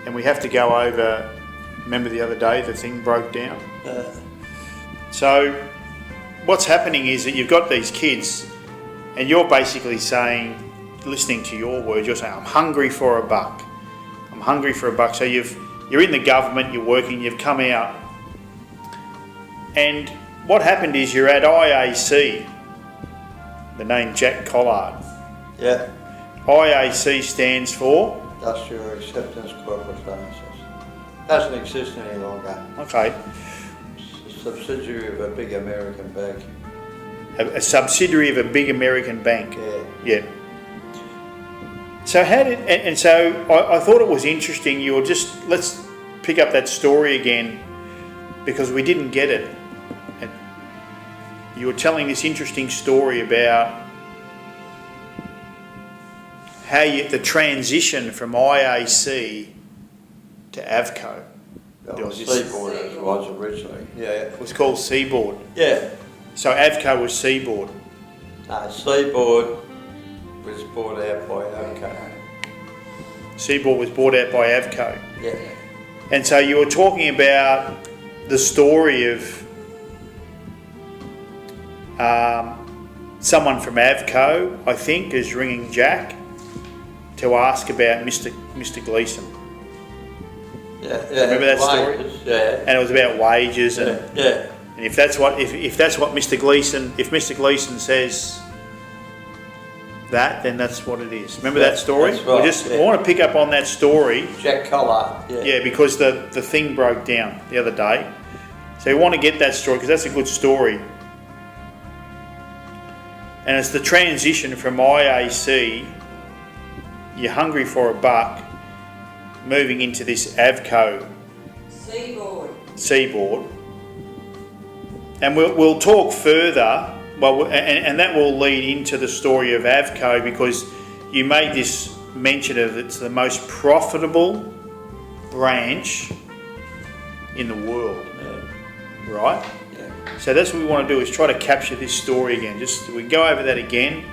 and we have to go over. Remember the other day the thing broke down. So what's happening is that you've got these kids, and you're basically saying, listening to your words, you're saying, I'm hungry for a buck. I'm hungry for a buck. So you're in the government, you're working, you've come out, and what happened is you're at IAC, the name Jack Collard. Yeah. IAC stands for? Industrial Acceptance Corporate Premises. Doesn't exist any longer. Okay. It's a subsidiary of a big American bank. A subsidiary of a big American bank. Yeah. Yeah. So how did, and so I thought it was interesting, let's pick up that story again, because we didn't get it. And you were telling this interesting story about how the transition from IAC to AVCO. Well, Seaboard as was originally. Yeah. It was called Seaboard. Yeah. So AVCO was Seaboard. No, Seaboard was bought out by AVCO. Seaboard was bought out by AVCO. Yeah. And so you were talking about the story of someone from AVCO, I think, is ringing Jack to ask about Mr. Gleeson. Yeah. Remember that story? Yeah. And it was about wages and Yeah. and if that's what Mr. Gleeson says that, then that's what it is. Remember that story? That's right, I want to pick up on that story. Jack Collard. Yeah, because the thing broke down the other day. So you want to get that story because that's a good story. And it's the transition from IAC, you're hungry for a buck, moving into this AVCO Seaboard. And we'll talk further, and that will lead into the story of AVCO, because you made this mention of it's the most profitable branch in the world, right? Yeah. So that's what we want to do, is try to capture this story again. We go over that again,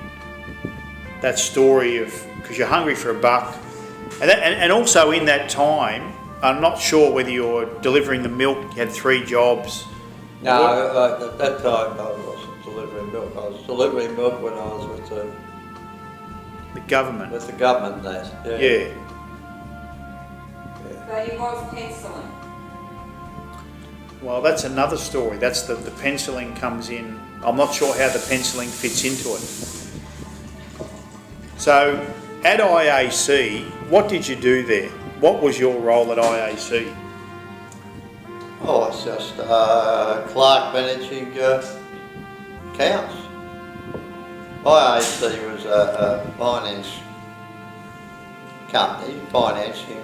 that story of, because you're hungry for a buck. And also in that time, I'm not sure whether you're delivering the milk, you had 3 jobs. No, at that time I wasn't delivering milk. I was delivering milk when I was with The government. the government days. Yeah. But he was penciling. Well, that's another story. That's the penciling comes in. I'm not sure how the penciling fits into it. So, at IAC, what did you do there? What was your role at IAC? Oh, it's just clerk managing accounts. IAC was a finance company, financing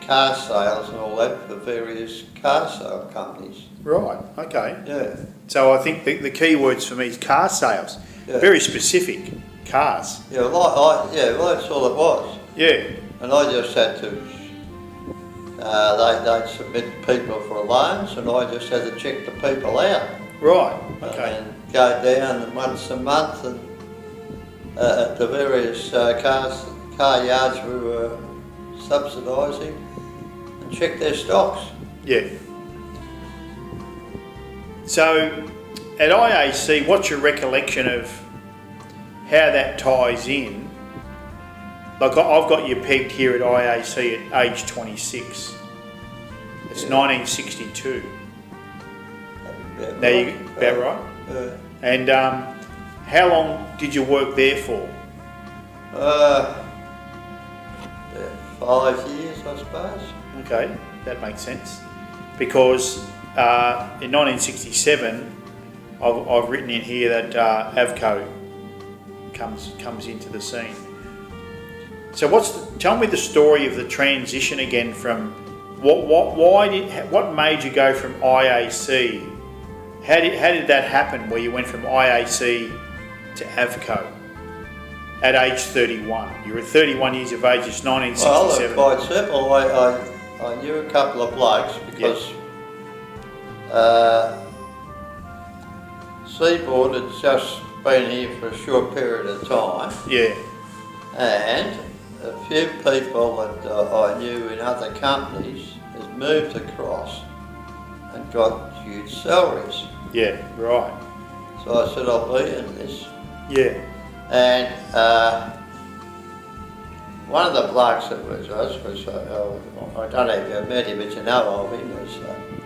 car sales and all that for various car sale companies. Right, okay. Yeah. So I think the key words for me is car sales. Yeah. Very specific, cars. Yeah, well, that's all it was. Yeah, And I just had to, they'd submit people for loans and I just had to check the people out. right, okay. And go down once a month and at the various car yards we were subsidising and check their stocks. Yeah. So, at IAC, what's your recollection of how that ties in? Like, I've got you pegged here at IAC at age 26. It's 1962. Now you about right? And how long did you work there for? 5 years, I suppose. Okay, that makes sense. Because in 1967, I've written in here that AVCO comes into the scene. So tell me the story of the transition again from what made you go from IAC? How did that happen where you went from IAC to AVCO at age 31? You were 31 years of age, it's 1967. Well, quite simple. I knew a couple of blokes because Seaboard had just been here for a short period of time. Yeah. And a few people that I knew in other companies had moved across and got huge salaries. Yeah, right. So I said, I'll be in this. Yeah, And one of the blokes that was I don't know if you met him, but you know of him, was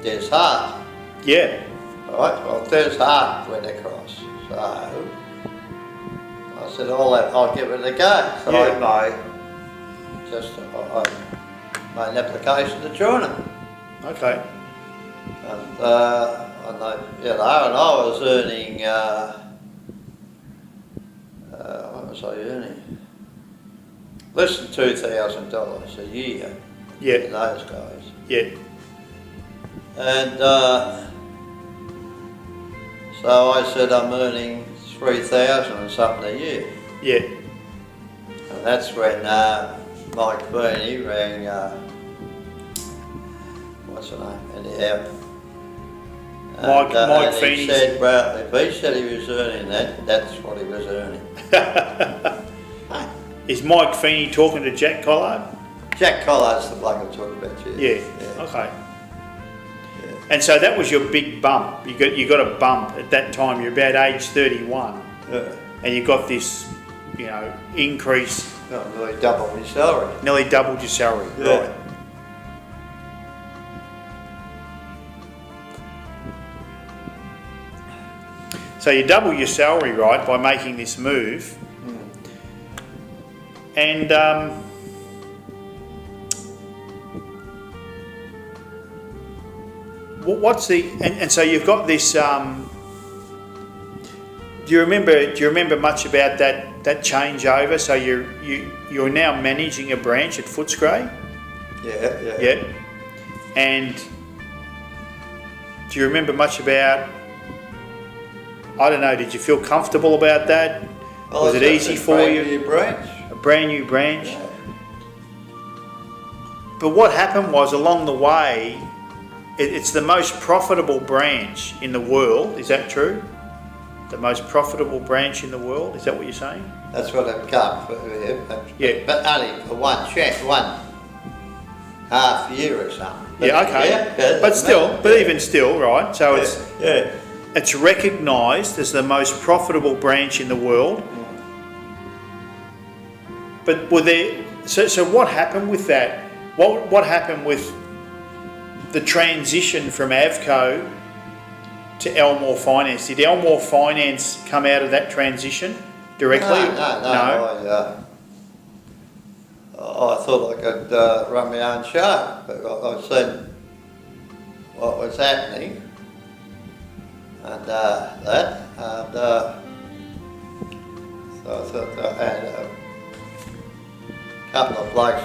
Des Hart. yeah, Right, well, Des Hart went across. So I said, I'll give it a go. So Yeah. I made an application to join him. okay. And I was earning, what was I earning? Less than $2,000 a year in Yeah, those days. yeah, And so I said I'm earning 3,000 and something a year. yeah, And that's when Mike Feeney rang, what's her name, anyhow. Mike and Feeney. he said, well, if he said he was earning that, that's what he was earning. Is Mike Feeney talking to Jack Collard? Jack Collard's the bloke I'm talking about, Yeah, okay. And so that was your big bump. You got a bump at that time. You're about age 31, Yeah. and you got this, increase, Not really double my salary. nearly doubled your salary. Yeah. Right. So you double your salary, right, by making this move, and what's the and so you've got this. Do you remember much about that changeover? So you're now managing a branch at Footscray. Yeah. Yeah. And do you remember much about? I don't know. Did you feel comfortable about that? Well, Was it it's easy a for brand you? new branch. A brand new branch. Yeah. But what happened was along the way, it's the most profitable branch in the world. Is that true? The most profitable branch in the world. Is that what you're saying? That's what I've got for Yeah. But only for one half year or something. Yeah. Okay. Yeah, but still, even still, right? So yeah. it's recognised as the most profitable branch in the world. But were there? So what happened with that? What happened with the transition from Avco to Elmore Finance? Did Elmore Finance come out of that transition directly? No. I thought I could run my own show, but I seen what was happening, and so I thought, and a couple of blokes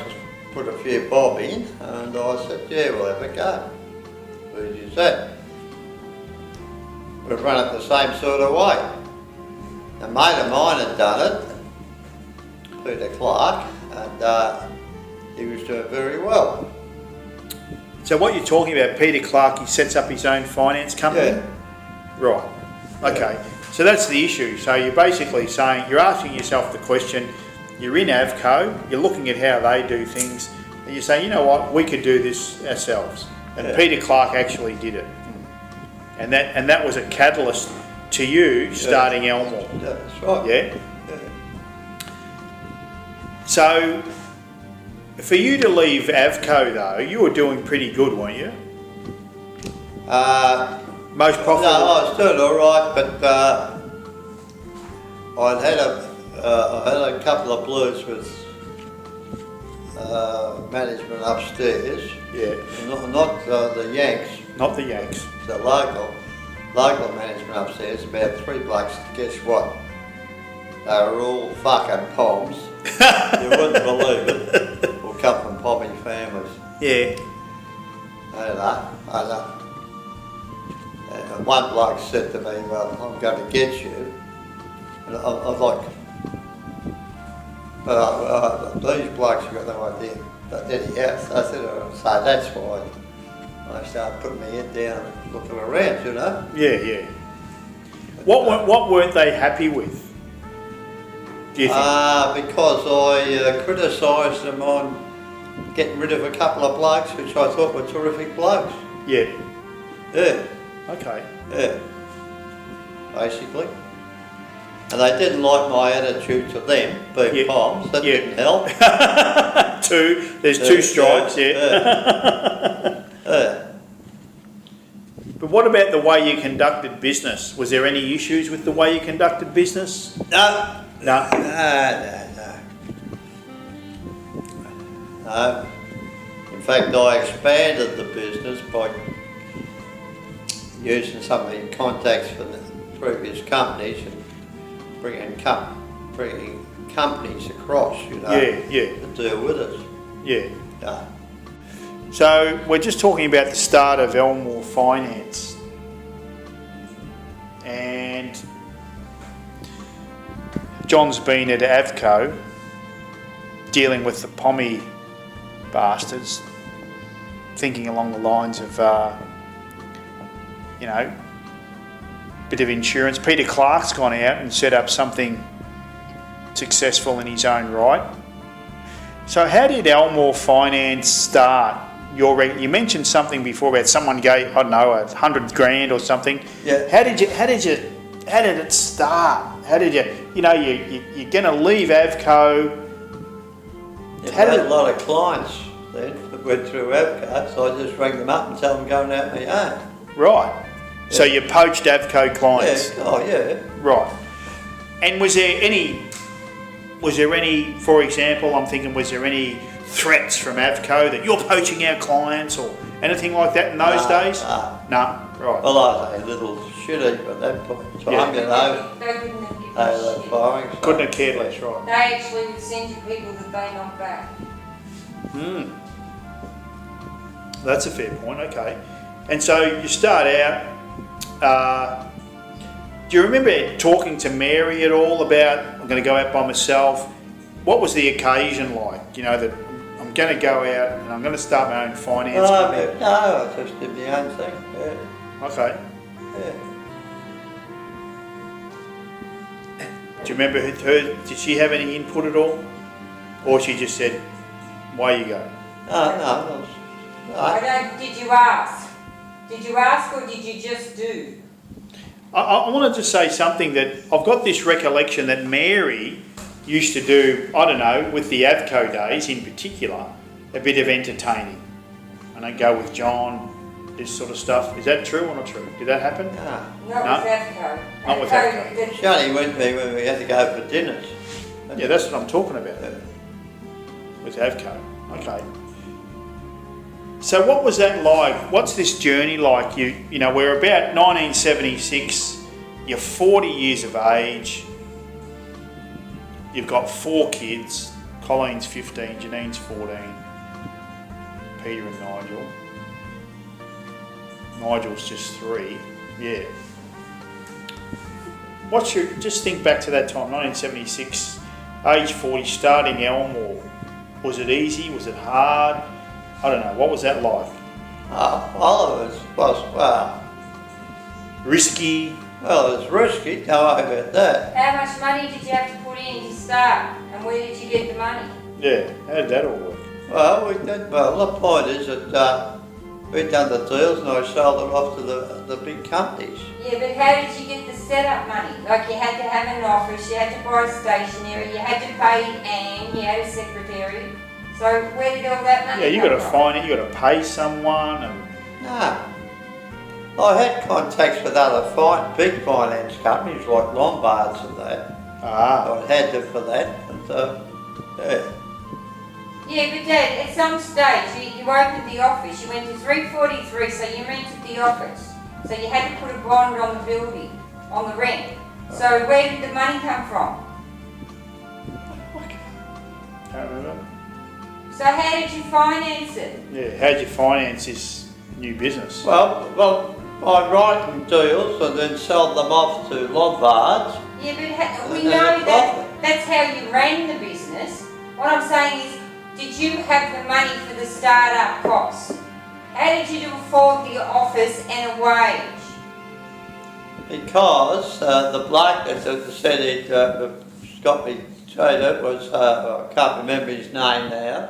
put a few bob in, and I said, yeah, we'll have a go. Who'd you say? We've run it the same sort of way. A mate of mine had done it, Peter Clark, and he was doing very well. So what you're talking about, Peter Clark, he sets up his own finance company? Yeah. Right. Okay. So that's the issue. So you're basically saying, you're asking yourself the question, you're in Avco, you're looking at how they do things, and you're saying, you know what, we could do this ourselves. And Yeah. Peter Clark actually did it. And that was a catalyst to you starting Elmore. Yeah, that's right. Yeah? Yeah. So for you to leave Avco though, you were doing pretty good, weren't you? Most No, profitable. I was doing all right, but I had a couple of blues with management upstairs. Yeah. Not the Yanks, Not the Yanks. the local management upstairs. About 3 blokes. Guess what? They were all fucking poms. You wouldn't believe it. All come from pommy families. Yeah. I know. And one bloke said to me, well, I'm going to get you. And I was like, these blokes have got no idea. But anyhow, I said, so that's why I started putting my head down and looking around, you know. Yeah, yeah. What weren't they happy with? Do you think? Because I criticised them on getting rid of a couple of blokes which I thought were terrific blokes. Yeah. Yeah, Okay. yeah, basically. And they didn't like my attitude to them, being Yeah. Poms, that Yeah. didn't help. There's two strikes, yeah. Yeah. But what about the way you conducted business? Was there any issues with the way you conducted business? No, No. No. In fact, I expanded the business by using some of the contacts from the previous companies and bringing companies across, you know, Yeah. to deal with us. Yeah. Yeah. So we're just talking about the start of Elmore Finance. And John's been at Avco dealing with the Pommy bastards, thinking along the lines of, bit of insurance. Peter Clark's gone out and set up something successful in his own right. So how did Elmore Finance start? You mentioned something before about someone gave, I don't know, $100 grand or something. Yeah. How did it start? How did you're going to leave Avco? You How had did- a lot of clients then that went through Avco, so I just rang them up and tell them going out my own. Right. So you poached Avco clients. Yeah, oh yeah. Right. And was there any, for example, I'm thinking, was there any threats from Avco that you're poaching our clients or anything like that in those days? No. Right. Well, I was a little shitty at that point in time, Yeah. you know. They wouldn't have given They a were shit. firing. So Couldn't have cared less, right. They actually would send you people that they knock back. That's a fair point, okay. And so you start out, do you remember talking to Mary at all about, I'm going to go out by myself? What was the occasion like? You know, that I'm going to go out and I'm going to start my own finance company. No, I just did my own thing, yeah. Okay. Yeah. Do you remember her, did she have any input at all? Or she just said, away you go? No. Did you ask? Did you ask or did you just do? I wanted to say something that I've got this recollection that Mary used to do, I don't know, with the Avco days in particular, a bit of entertaining. And I'd go with John, this sort of stuff. Is that true or not true? Did that happen? No. Not No? with Avco. Not with Avco. She only went with me when we had to go for dinners. Yeah, that's what I'm talking about. With Avco. Okay. So what was that like? What's this journey like? You know, we're about 1976, you're 40 years of age, you've got 4 kids, Colleen's 15, Janine's 14, Peter and Nigel. Nigel's just 3, yeah. Just think back to that time, 1976, age 40, starting Elmore. Was it easy? Was it hard? I don't know. What was that like? Well, it was Risky? it was risky, don't worry about that. How much money did you have to put in to start? And where did you get the money? Yeah. How did that all work? Well, the point is that we'd done the deals and I sold them off to the big companies. Yeah, but how did you get the setup money? Like you had to have an office, you had to buy stationery, you had to pay Anne, you had a secretary. So where did all that money Yeah, you come got to from? find it. You got to pay someone. And No. I had contacts with other big finance companies like Lombards and that. I had them for that. And, yeah. Yeah, but Dad, at some stage you opened the office, you went to 343, so you rented the office. So you had to put a bond on the building, on the rent. So where did the money come from? can't remember. So how did you finance it? Yeah. How did you finance this new business? Well, I write them deals and then sell them off to Lombards. Yeah, but we And then know the that profit. that's how you ran the business. What I'm saying is, did you have the money for the start-up costs? How did you afford the office and a wage? Because the bloke that said he'd got me Trader was, I can't remember his name now.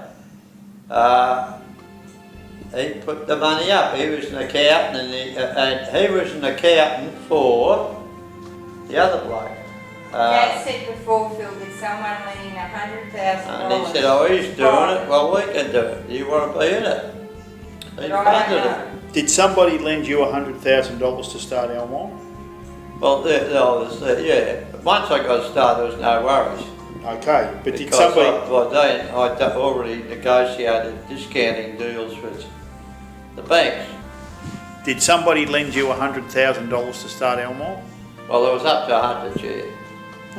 He put the money up. He was an accountant, and he was an accountant for the other bloke. Dad said before, Phil, that someone lent in $100,000. And he said, oh, he's doing it, well, we can do it. You want to be in it? He But I funded don't it. know. Did somebody lend you $100,000 to start Elmore? Well, yeah, but once I got started, there was no worries. Okay, but did Because somebody... by then, I'd already negotiated discounting deals with the banks. Did somebody lend you $100,000 to start Elmore? Well, it was up to 100, yeah.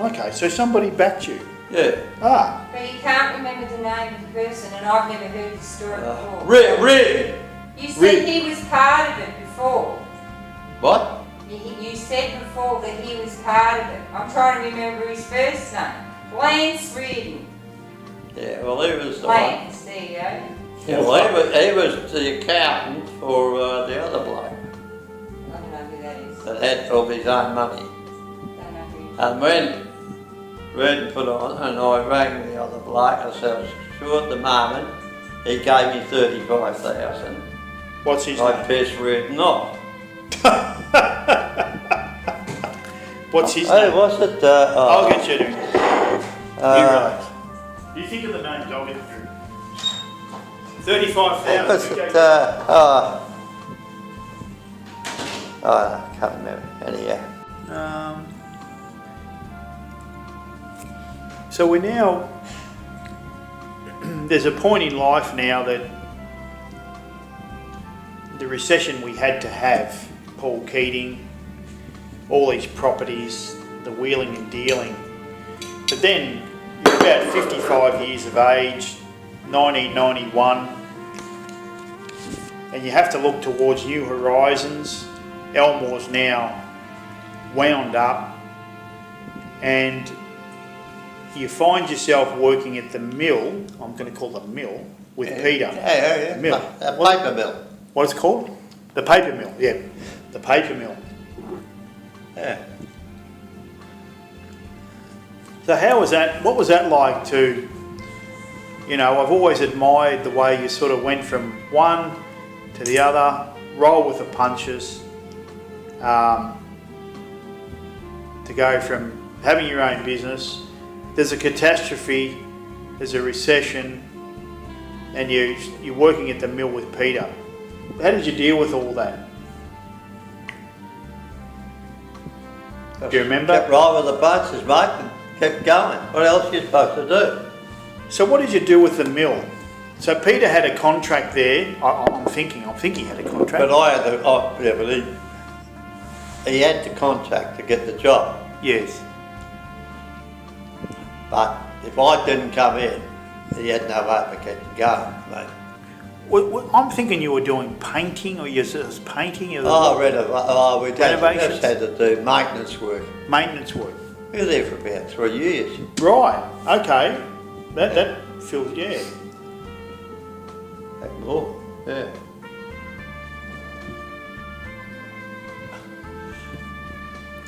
Okay, so somebody backed you. Yeah. Ah, But you can't remember the name of the person, and I've never heard the story before. Rid. You said Really? he was part of it before. What? You said before that he was part of it. I'm trying to remember his first name. Lance Reardon. Yeah, well, he was the one. Lance, there you go. Yeah, well, he was the accountant for the other bloke I don't know who that is. that had all his own money. Don't know who. And when Red put on, and I rang the other bloke, I said, I was sure at the moment, he gave me 35,000. what's his I name? pissed Redden off. What's his Hey, name? what's it? I'll get you to... You uh, relax. You think of the names, I'll get through. what's 35,000. it? I can't remember. Anyhow. So we're now... There's a point in life now that the recession we had to have, Paul Keating, all these properties, the wheeling and dealing. But then you're about 55 years of age, 1991, and you have to look towards new horizons. Elmore's now wound up, and you find yourself working at the mill, I'm going to call the mill, with Peter. Yeah. Mill. A paper mill. What it's called? The paper mill, yeah. The paper mill. Yeah. So how was that, what was that like to, you know, I've always admired the way you sort of went from one to the other, roll with the punches, to go from having your own business, there's a catastrophe, there's a recession, and you're working at the mill with Peter. How did you deal with all that? Do you remember? Kept right with the punches, mate, and kept going. What else are you supposed to do? So what did you do with the mill? So Peter had a contract there. I'm thinking he had a contract. But I had the, yeah, but he had the contract to get the job. Yes. But if I didn't come in, he had no hope of getting going, mate. I'm thinking you were doing painting, or you was painting. We just Renovations? had to do maintenance work. Maintenance work. We were there for about 3 years. Right. Okay. That feels, yeah. Heck more, yeah.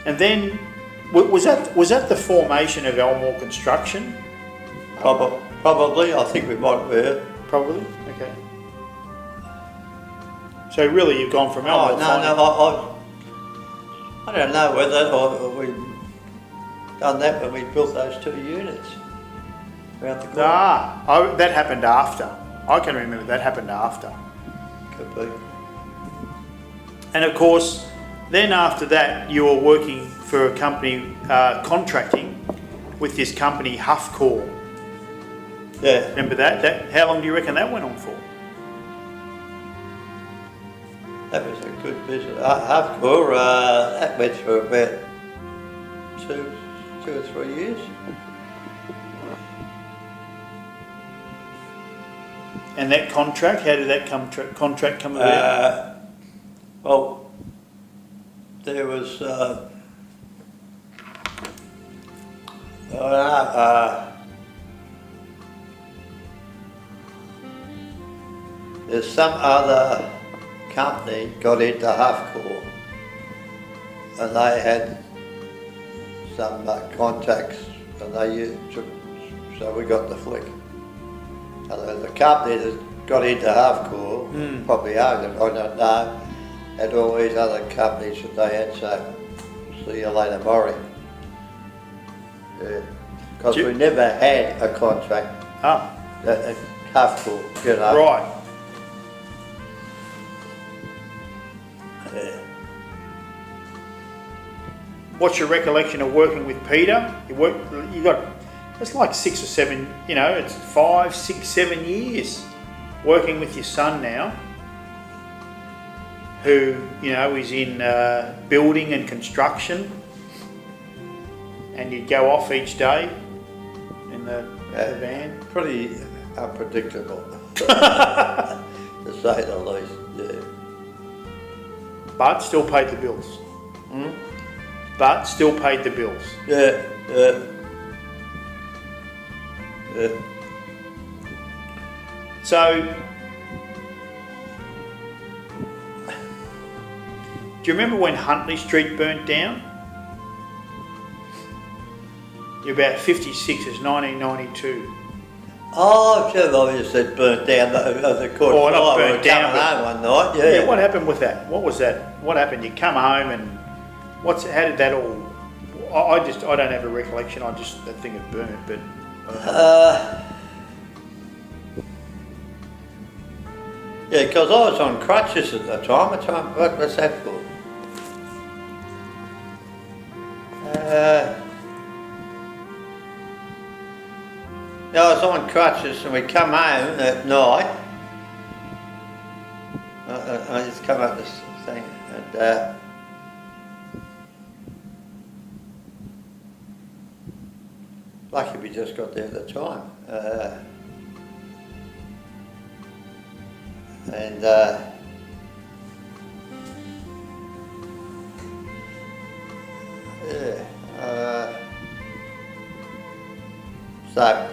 And then was that the formation of Elmore Construction? Probably, I think we might have heard. Probably. Okay. So really, you've gone from Elmore. I don't know whether we done that when we built those 2 units around the corner. That happened after. I can remember that happened after. Could be. And of course, then after that, you were working for a company, contracting with this company, Huffcore. Yeah. Remember that? How long do you reckon that went on for? That was a good business. Huffcore, that went for about two or 3 years. And that contract, how did that contract come about? Well, there was there's some other company got into Huffcore, and they had some contacts, and they so we got the flick. The company that got into Halfcore probably owned it, I don't know, and all these other companies that they had, so see you later, Maury. Yeah, because we never had a contract Ah, at Halfcore, you know. right. Yeah. What's your recollection of working with Peter? You got, it's like 6 or 7, you know, it's 5, 6, 7 years working with your son now, who, you know, is in building and construction, and you go off each day in the van. Pretty unpredictable, to say the least, yeah. But still paid the bills. But still paid the bills. Yeah, yeah. Yeah. So, do you remember when Huntley Street burnt down? You're about 56, it's 1992. Oh, sure, obviously it burnt down the court. Oh, not we were burnt down, coming home one night, yeah. Yeah, what happened with that? What was that? What happened? You come home and how did that all? I don't have a recollection. I just that thing had burnt, but. Yeah, because I was on crutches at the time. What was that for? Yeah, I was on crutches and we come home at night. I just come up this thing and lucky we just got there at the time. So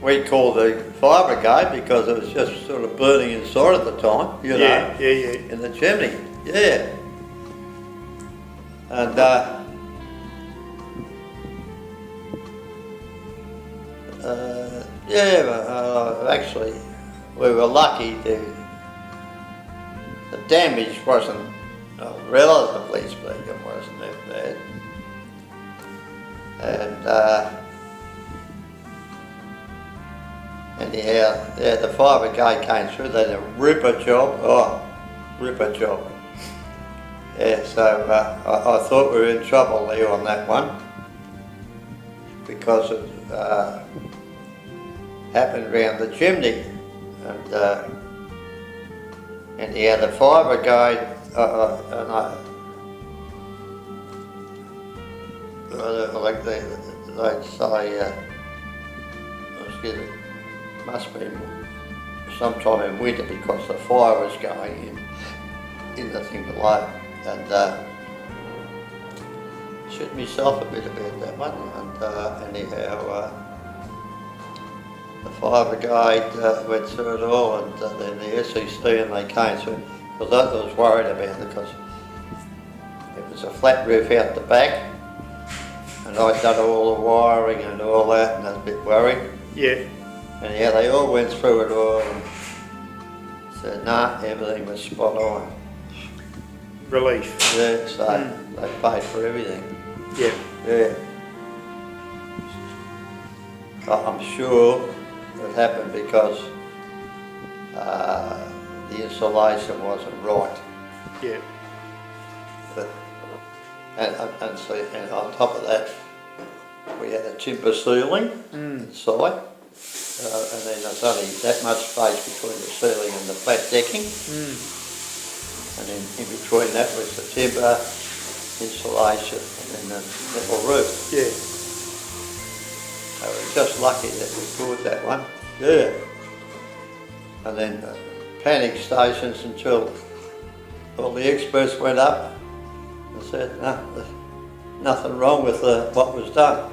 we called the fire brigade because it was just sort of burning inside at the time, you know, Yeah. in the chimney, yeah. And actually we were lucky the damage wasn't, relatively speaking, wasn't that bad. And anyhow, yeah, the fire brigade came through, they did a ripper job, Yeah, so I thought we were in trouble there on that one because it happened around the chimney, and yeah, the fire brigade like they'd say, must be sometime in winter because the fire was going in the thing below, and shit myself a bit about that one, and anyhow the fire brigade went through it all, and then the SEC and they came through, because I was worried about it because it was a flat roof out the back, and I'd done all the wiring and all that, and I was a bit worried. Yeah. And yeah, they all went through it all and said, nah, everything was spot on. Relief. Yeah, so they paid for everything. Yeah. Yeah. I'm sure it happened because the insulation wasn't right. Yeah. But, and on top of that, we had a timber ceiling inside. And then there's only that much space between the ceiling and the flat decking. And then in between that was the timber, insulation, and then the metal roof. Yeah. So we were just lucky that we bought that one. Yeah. And then panic stations until all the experts went up and said, no, there's nothing wrong with what was done.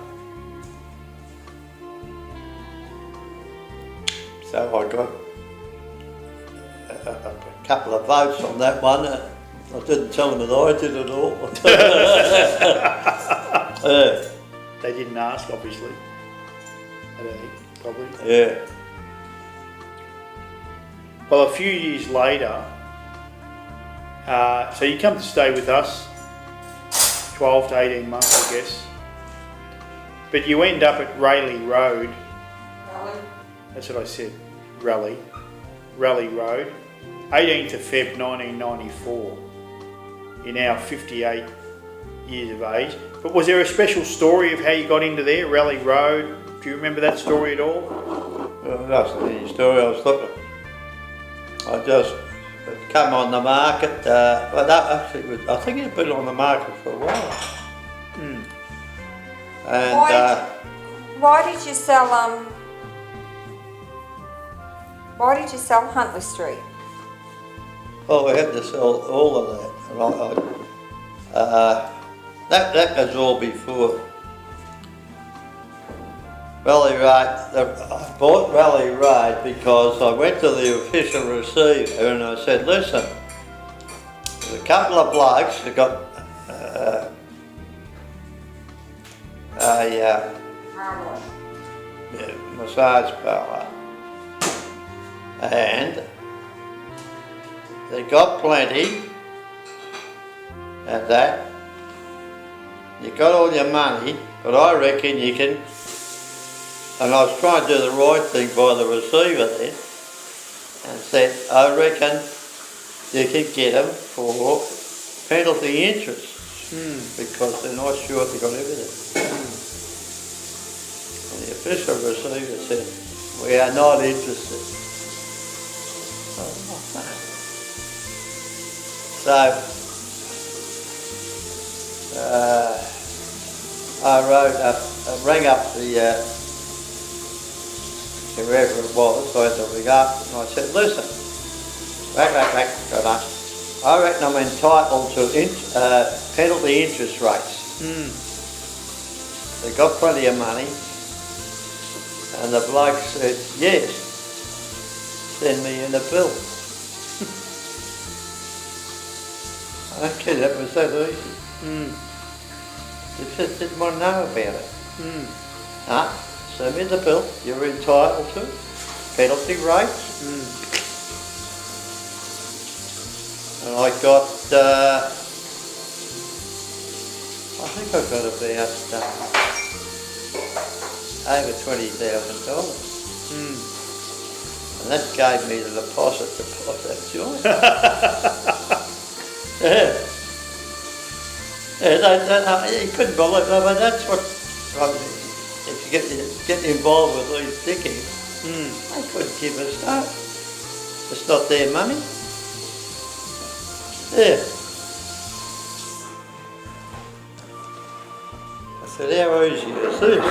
So I got a couple of votes on that one. I didn't tell them that I did it all. They didn't ask, obviously. I don't think, probably. Yeah. Well, a few years later, so you come to stay with us, 12 to 18 months, I guess. But you end up at Rayleigh Road. Really? That's what I said. Raleigh Road, 18th of Feb 1994. You're now 58 years of age. But was there a special story of how you got into there, Raleigh Road? Do you remember that story at all? Well, that's the story I was looking. I just it come on the market. Well, that actually was, I think it's been on the market for a while. Hmm. And Why did you sell Why did you sell Huntley Street? well, we had to sell all of that. And that was all before Raleigh Road. I bought Raleigh Road because I went to the official receiver and I said, listen, there's a couple of blokes that got a massage parlour and they got plenty and that. You got all your money, but I reckon you can. And I was trying to do the right thing by the receiver then, and said, I reckon you can get them for penalty interest, because they're not sure if they got everything. And the official receiver said, we are not interested. So, I rang up the whoever it was, I had to ring up, and I said, listen, got on. I reckon I'm entitled to penalty interest rates. They got plenty of money, and the bloke said, yes, send me in a bill. I don't care, that was that easy. They just didn't want to know about it. Send me the bill, you're entitled to penalty rates. And I got, I think I got about over $20,000. And that gave me the deposit to buy that joint. Yeah. Yeah, you couldn't believe it, but that's what, if you get involved with these dickheads, they couldn't give a start. It's not their money. Yeah. I said, how easy is this?